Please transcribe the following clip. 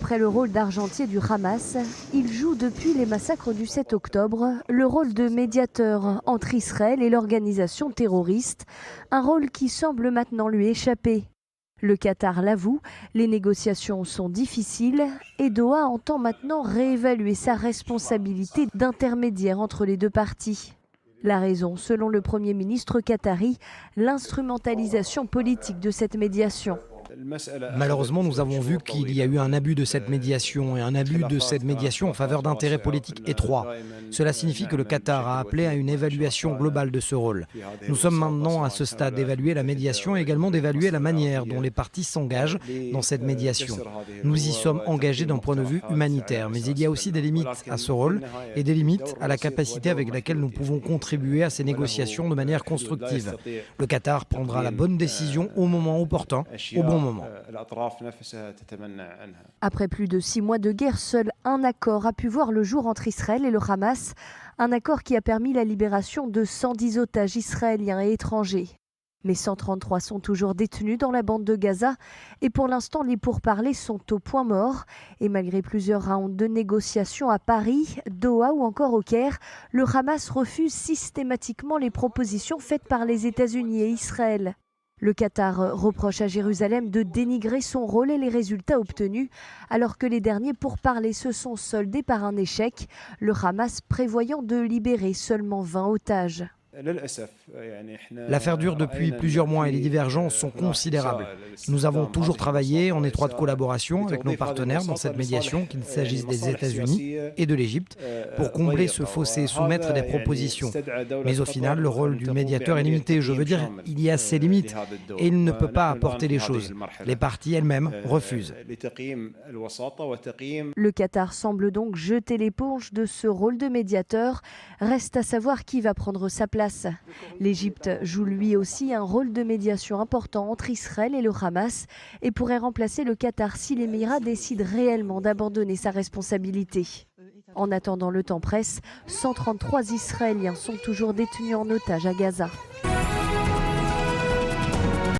Après le rôle d'argentier du Hamas, il joue depuis les massacres du 7 octobre le rôle de médiateur entre Israël et l'organisation terroriste, un rôle qui semble maintenant lui échapper. Le Qatar l'avoue, les négociations sont difficiles et Doha entend maintenant réévaluer sa responsabilité d'intermédiaire entre les deux parties. La raison, selon le Premier ministre qatari, l'instrumentalisation politique de cette médiation. Malheureusement, nous avons vu qu'il y a eu un abus de cette médiation et un abus de cette médiation en faveur d'intérêts politiques étroits. Cela signifie que le Qatar a appelé à une évaluation globale de ce rôle. Nous sommes maintenant à ce stade d'évaluer la médiation et également d'évaluer la manière dont les parties s'engagent dans cette médiation. Nous y sommes engagés d'un point de vue humanitaire, mais il y a aussi des limites à ce rôle et des limites à la capacité avec laquelle nous pouvons contribuer à ces négociations de manière constructive. Le Qatar prendra la bonne décision au moment opportun, au bon moment. Après plus de 6 mois de guerre, seul un accord a pu voir le jour entre Israël et le Hamas, un accord qui a permis la libération de 110 otages israéliens et étrangers. Mais 133 sont toujours détenus dans la bande de Gaza et pour l'instant les pourparlers sont au point mort. Et malgré plusieurs rounds de négociations à Paris, Doha ou encore au Caire, le Hamas refuse systématiquement les propositions faites par les États-Unis et Israël. Le Qatar reproche à Jérusalem de dénigrer son rôle et les résultats obtenus, alors que les derniers pourparlers se sont soldés par un échec, le Hamas prévoyant de libérer seulement 20 otages. L'affaire dure depuis plusieurs mois et les divergences sont considérables. Nous avons toujours travaillé en étroite collaboration avec nos partenaires dans cette médiation, qu'il s'agisse des États-Unis et de l'Égypte, pour combler ce fossé et soumettre des propositions. Mais au final, le rôle du médiateur est limité. Je veux dire, il y a ses limites et il ne peut pas apporter les choses. Les parties elles-mêmes refusent. Le Qatar semble donc jeter l'éponge de ce rôle de médiateur. Reste à savoir qui va prendre sa place. L'Égypte joue lui aussi un rôle de médiation important entre Israël et le Hamas et pourrait remplacer le Qatar si l'Émirat décide réellement d'abandonner sa responsabilité. En attendant, le temps presse, 133 Israéliens sont toujours détenus en otage à Gaza.